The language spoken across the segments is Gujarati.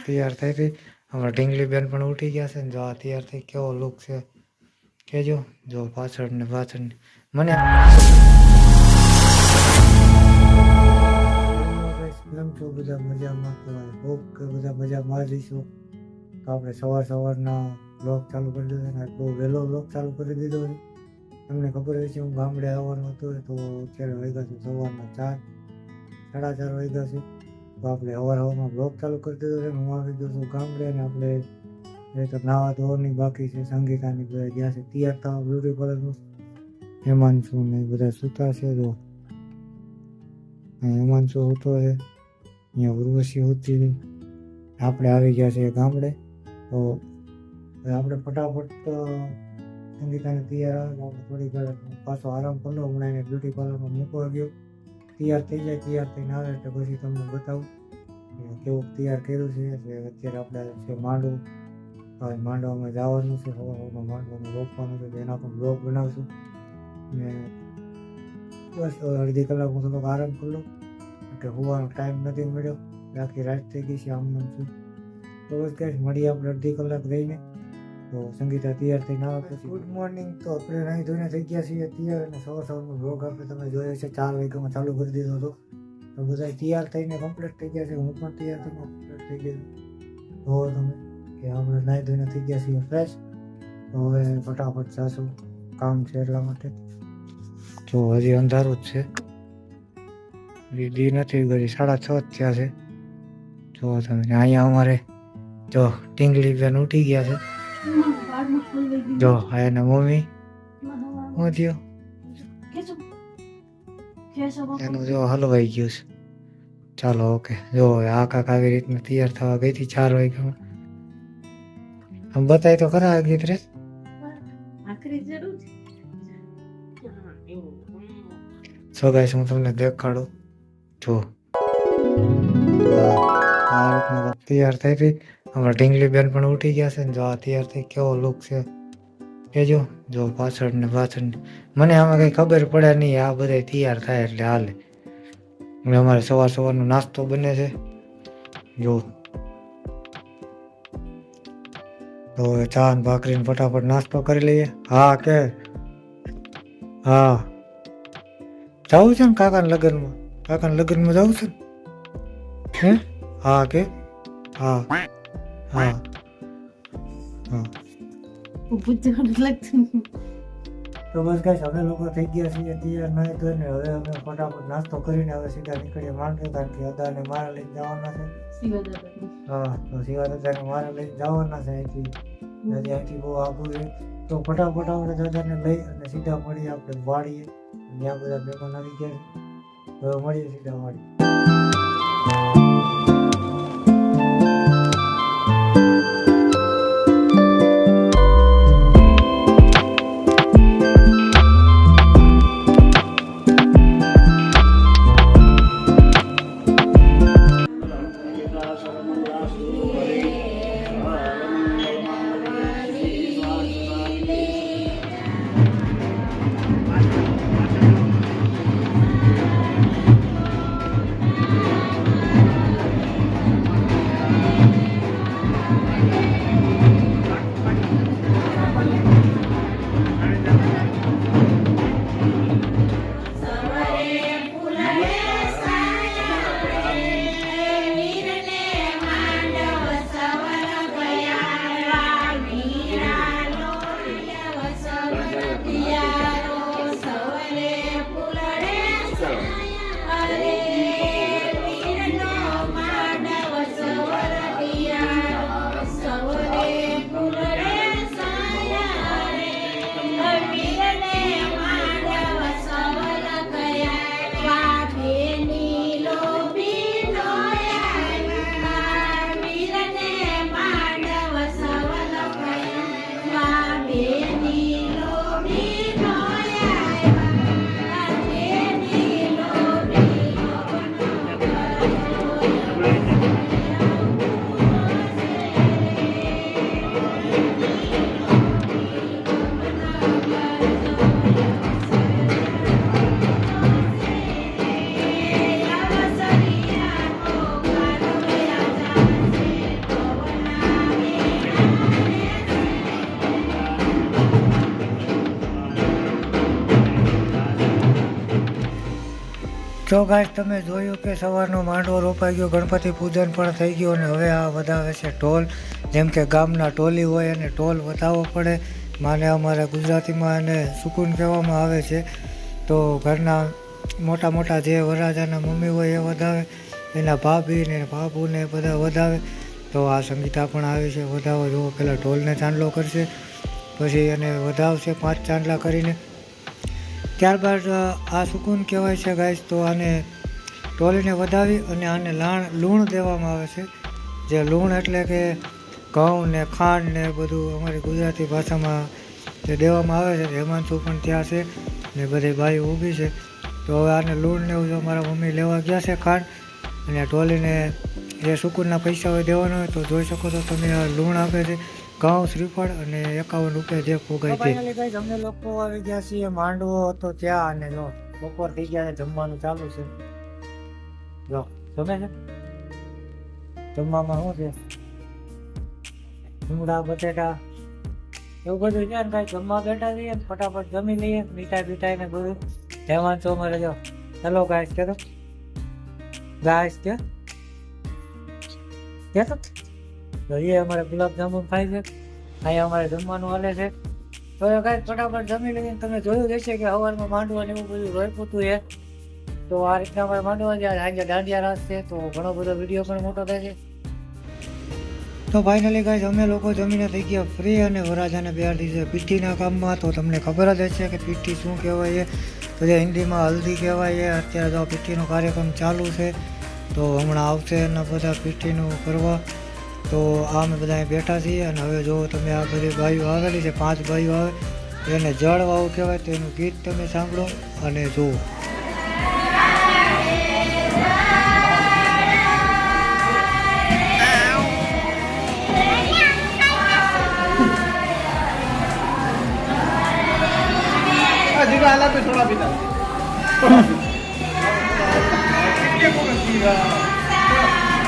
તૈયાર થઈ હતી અમારા ઢીંગલી બેન પણ ઉઠી ગયા છે ને જો આ તૈયાર થઈ કેવો લુક છે કેજો જો પાછળ ને મને કેમ છો બધા મજામાં કહેવાય હોપ કે બધા મજામાં રહીશું તો આપણે સવારના બ્લોગ ચાલુ કરી દીધો ને બહુ વહેલો બ્લોગ ચાલુ કરી દીધો છે તમને ખબર હોય છે હું ગામડે આવવાનું હતું તો અત્યારે વાગ્યા છે સવારના 4:30 વાગ્યા છે તો આપણે સવારમાં બ્લોગ ચાલુ કરી દીધો છે હું આવી ગયો છું ગામડે અને આપણે તો નાવા ધોવાની બાકી છે સંગીતાની બધા ગયા છે તૈયાર થવા બ્યુટી પાર્લરનું હેમાંશુ ને બધા સૂતા છે જો હેમાંશુ સૂતો છે અહીંયા ઉર્વશી હોતી હતી આપણે આવી ગયા છીએ ગામડે તો આપણે ફટાફટ સંગીતાને તૈયાર આવે આપણે થોડી વાર પાછો આરામ કરી લો હમણાં એને બ્યુટી પાર્લરમાં મૂકવા ગયો તૈયાર થઈ જાય તૈયાર થઈને આવે એટલે પછી તમને બતાવું કેવું તૈયાર કર્યું છે અત્યારે આપણે છે માંડવું હવે માંડવામાં જવાનું છે હવામાં માંડવાનું રોપવાનું છે એના પણ બ્લોગ બનાવશું ને બસ અડધી કલાક હું થોડોક આરામ કરી લઉં કે હોવાનો ટાઈમ નથી મળ્યો આખી રાત થઈ ગઈ છે આમ છું તો બસ કંઈ મળીએ આપણે અડધી કલાક રહીને તો સંગીતા તૈયાર થઈને આવે પછી ગુડ મોર્નિંગ તો આપણે નહીં ધોઈને થઈ ગયા છીએ તૈયાર અને સવારનો બ્લોગ આપણે તમે જોયો છે 4 વાગ્યામાં ચાલુ કરી દીધો હતો તો બધા તૈયાર થઈને કમ્પ્લીટ થઈ ગયા છે હું પણ તૈયાર થઈને કમ્પ્લીટ થઈ ગયો તો તમે કે આપણે નહીં ધોઈને થઈ ગયા છીએ ફ્રેશ તો હવે ફટાફટ જાશું કામ છે એટલા માટે તો હજી અંધારું જ છે દી નથી ગઈ 6:30 થયા છે જો તમે અહીંયા અમારે જો ટીંગલી બેન ઉઠી ગયા છે જો એના મમ્મી શું થયો એનું જો હલવાઈ ગયું છે ચાલો ઓકે જો આ કાક આવી રીતના તૈયાર થવા ગઈ હતી 4 વાગ્યામાં આમ બતાય તો ખરા ગીત રે સો ગાઈસ હું તમને દેખાડું જો આ રીતના તૈયાર થઈ હતી અમારા ઢીંગલી બેન પણ ઉઠી ગયા છે ને જો આ તૈયાર થઈ કેવો લુક છે કેજો જો પાછળ ને મને આમાં કંઈ ખબર પડે નહીં આ બધા તૈયાર થાય એટલે હાલે અને અમારે સવારનો નાસ્તો બને છે જો તો ચા ને ભાખરીને ફટાફટ નાસ્તો કરી લઈએ હા કે હા જવું છે ને કાકાના લગ્નમાં જવું છે ને હે હા કે હા હા હા તો બસ ગાઈસ અમે લોકો થઈ ગયા છીએ તૈયાર નહીં તો ને હવે અમે ફટાફટ નાસ્તો કરીને હવે સીધા નીકળીએ માંડવી કારણ કે અદાને મારે લઈને જવાના છે હા તો શિવા દાદાને મારે લઈને જવાના છે અહીંથી બહુ આઘું છે તો ફટાફટ આપણે દાદાને લઈ અને સીધા મળીએ આપણે વાડીએ ત્યાં બધા મહેમાન આવી ગયા છે હવે મળીએ સીધા વાડીએ જો ગાઈસ તમે જોયું કે સવારનો માંડવો રોપાઈ ગયો, ગણપતિ પૂજન પણ થઈ ગયું અને હવે આ વધાવે છે ઢોલ. જેમ કે ગામના ટોલી હોય અને ઢોલ વધાવવો પડે. માને અમારા ગુજરાતીમાં એને સુકૂન કહેવામાં આવે છે. તો ઘરના મોટા મોટા જે વરરાજાના મમ્મી હોય એ વધાવે, એના ભાભી ને બાબુ ને બધા વધાવે. તો આ સંગીતા પણ આવી છે વધાવો. જુઓ પહેલાં ઢોલને ચાંદલો કરશે, પછી એને વધાવશે 5 ચાંદલા કરીને. ત્યારબાદ આ સુકૂન કહેવાય છે ગાઈસ. તો આને ટોલીને વધાવી અને આને લૂણ દેવામાં આવે છે. જે લૂણ એટલે કે ઘઉં ને ખાંડ ને બધું અમારી ગુજરાતી ભાષામાં જે દેવામાં આવે છે. હેમાંશુ પણ ત્યાં છે ને બધી બાઈ ઊભી છે. તો હવે આને લૂણ ને એવું જો મારા મમ્મી લેવા ગયા છે ખાંડ, અને ટોલીને જે સુકૂનના પૈસા હોય દેવાના હોય તો જોઈ શકો છો તમે આ લૂણ આપે છે. ઘઉં, શ્રીફળ અને 51 રૂપિયા જે પોગાય છે. અમને લોકો આવી ગયા છીએ માંડવો હતો ત્યાં, અને જો બપોર થઈ ગયા છે, જમવાનું ચાલુ છે. જો જમે છે જમવામાં શું છે? ડુંગળા, બટેટા એવું બધું છે ને. કાંઈ જમવા બેઠા છીએ ને ફટાફટ જમી લઈએ, મીઠાઈ ને બધું. હેમાંશુ અમારે જો હેલો ગાઈસ કે તો ગાઈસ કે તો એ અમારે ગુલાબજાંબુ ખાય છે. અહીંયા અમારે જમવાનું હાલે છે. તો કાંઈ ફટાફટ જમી લઈએ. તમે જોયું હશે કે સવારમાં માંડવા ને એવું બધું રોપ્યું છે. તો આ રીતના અમારે માંડવા છે. આજે દાંડિયા રાસ છે, તો ઘણો બધો વિડીયો પણ મોટો થાય છે. તો ફાઇનલી ગાઈસ અમે લોકો જમીને થઈ ગયા ફ્રી અને વરરાજાને બેહાડી છે પીઠીના કામમાં. તો તમને ખબર જ હશે કે પીઠી શું કહેવાય છે. તો જે હિન્દીમાં હલ્દી કહેવાય છે. અત્યારે તો પીઠીનો કાર્યક્રમ ચાલુ છે, તો હમણાં આવશે એના બધા પીઠીનું કરવા. તો આ અમે બધા બેઠા છીએ અને હવે જો તમે આ બધી બાઈઓ આવેલી છે, 5 બાઈઓ આવે, એને જળવાવું કહેવાય. તો એનું ગીત તમે સાંભળો અને જુઓ. Ala pe thoda pita.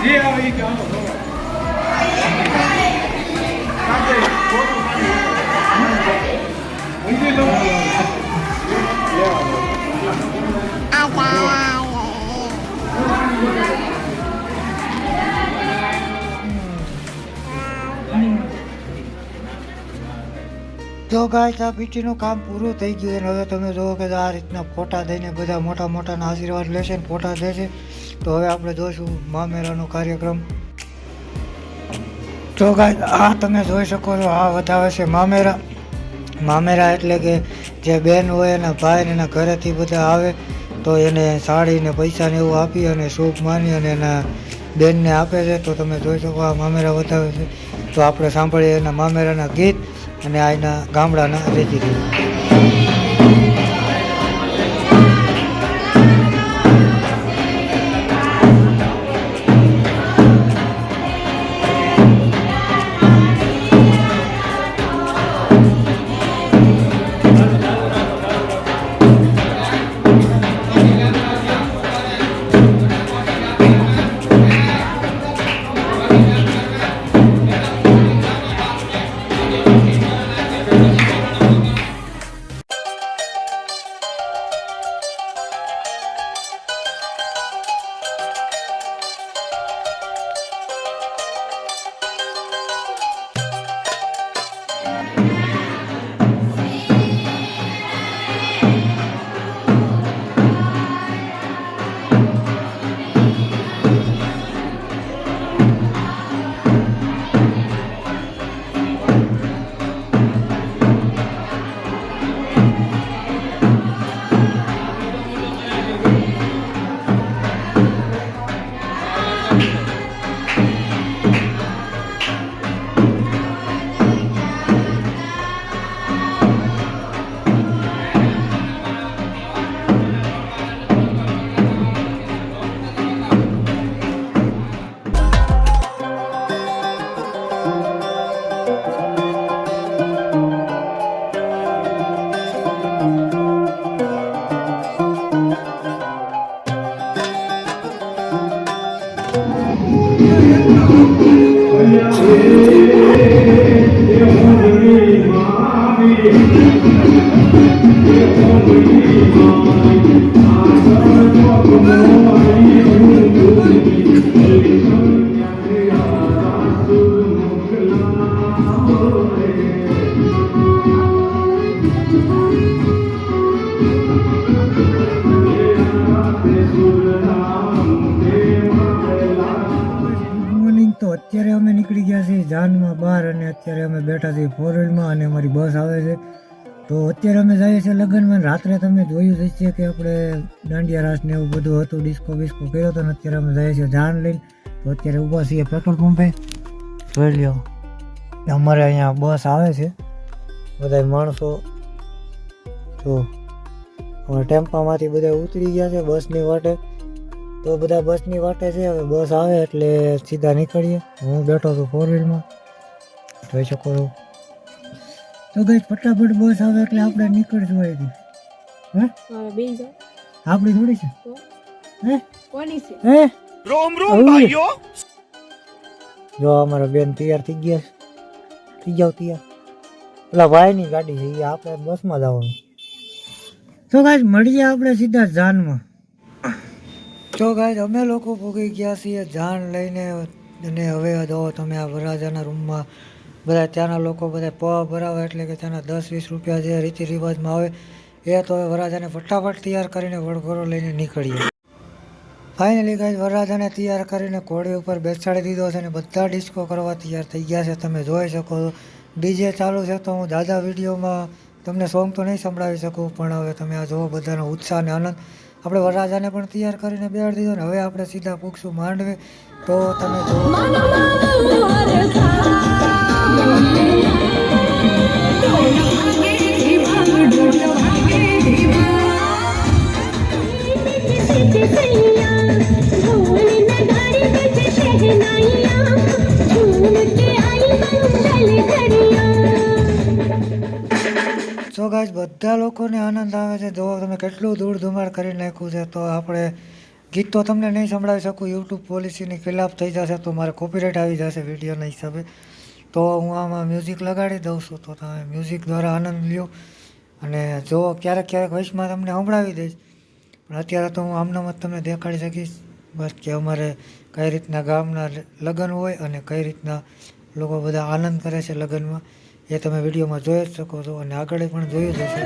ये आ रही क्या हो रहा है? फोटो मुझे लो તો ગાઈસ આ પીઠીનું કામ પૂરું થઈ ગયું અને હવે તમે જુઓ કે આ રીતના ફોટા દઈને બધા મોટા મોટાના આશીર્વાદ લેશે ને ફોટા દેશે. તો હવે આપણે જોઈશું મામેરાનો કાર્યક્રમ. તો ગાઈસ આ તમે જોઈ શકો છો, આ વધાવે છે મામેરા. મામેરા એટલે કે જે બેન હોય એના ભાઈ ને એના ઘરેથી બધા આવે, તો એને સાડી ને પૈસા ને એવું આપી અને શુભ માની અને એના બેનને આપે છે. તો તમે જોઈ શકો આ મામેરા વધાવે છે. તો આપણે સાંભળીએ એના મામેરાના ગીત અને આના ગામડાના રીતિ રિવાજ. Oh, અત્યારે અમે નીકળી ગયા છીએ જાનમાં બહાર અને અત્યારે અમે બેઠા છીએ ફોર વ્હીલમાં અને અમારી બસ આવે છે. તો અત્યારે અમે જઈએ છીએ લગ્નમાં. રાત્રે તમે જોયું જ છે કે આપણે દાંડિયા રાસ ને એવું બધું હતું, ડિસ્કો બિસ્કો કર્યો હતો ને અત્યારે અમે જઈએ છીએ જાન લઈને. તો અત્યારે ઊભા છીએ પેટ્રોલ પંપે. જોઈ લ્યો અમારે અહીંયા બસ આવે છે, બધા માણસો જો હવે ટેમ્પામાંથી બધા ઉતરી ગયા છે બસની વાટે. તો બધા બસની વાટે છે, હવે બસ આવે એટલે સીધા નીકળીએ. હું બેઠો છું ફોર વ્હીલમાં, જોઈ શકો છો. તો ગઈ ફટાફટ બસ આવે એટલે આપણે નીકળશું અહીંથી. હે આપણી થોડી છે હે હે રોમ રોમ ભાઈઓ. જો અમારા બેન તૈયાર થઈ ગયા છે. થઈ જાવ તૈયાર. પેલા ભાઈની ગાડી છે, એ આપણે બસમાં જવાનું. તો ગાઈસ મળીએ આપણે સીધા જાનમાં. તો ગાઈસ અમે લોકો ભોગી ગયા છીએ જાન લઈને અને હવે જો તમે આ વરરાજાના રૂમમાં બધા ત્યાંના લોકો બધા પવા ભરાવે એટલે કે ત્યાંના 10-20 રૂપિયા જે રીતિ રિવાજમાં આવે એ. તો હવે વરરાજાને ફટાફટ તૈયાર કરીને વડઘોડો લઈને નીકળીએ. ફાઇનલી ગાઈસ વરરાજાને તૈયાર કરીને ઘોડી ઉપર બેસાડી દીધો છે અને બધા ડિસ્કો કરવા તૈયાર થઈ ગયા છે. તમે જોઈ શકો છો ડીજે ચાલુ છે. તો હું દાદા વિડીયોમાં તમને સોંગ તો નહીં સંભળાવી શકું, પણ હવે તમે આ જુઓ બધાનો ઉત્સાહ અને આનંદ. આપણે વરરાજાને પણ તૈયાર કરીને બેસાડી દીધો ને હવે આપણે સીધા પૂછશું માંડવે. તો તમે જુઓ તો ગાઈસ બધા લોકોને આનંદ આવે છે. જો તમે કેટલું ધૂળ ધુમાડ કરી નાખ્યું છે. તો આપણે ગીત તો તમને નહીં સંભળાવી શકું, યુટ્યુબ પોલિસીની ખિલાફ થઈ જશે, તો મારે કોપીરાઇટ આવી જશે વિડીયોના હિસાબે. તો હું આમાં મ્યુઝિક લગાડી દઉં છું, તો તમે મ્યુઝિક દ્વારા આનંદ લ્યો. અને જો ક્યારેક ક્યારેક વોઇસમાં તમને સંભળાવી દઈશ, પણ અત્યારે તો હું આમનામ જ તમને દેખાડી શકીશ બસ કે અમારે કઈ રીતના ગામના લગ્ન હોય અને કઈ રીતના લોકો બધા આનંદ કરે છે લગ્નમાં. એ તમે વિડીયોમાં જોઈ જ શકો છો અને આગળ પણ જોયું જ હશે.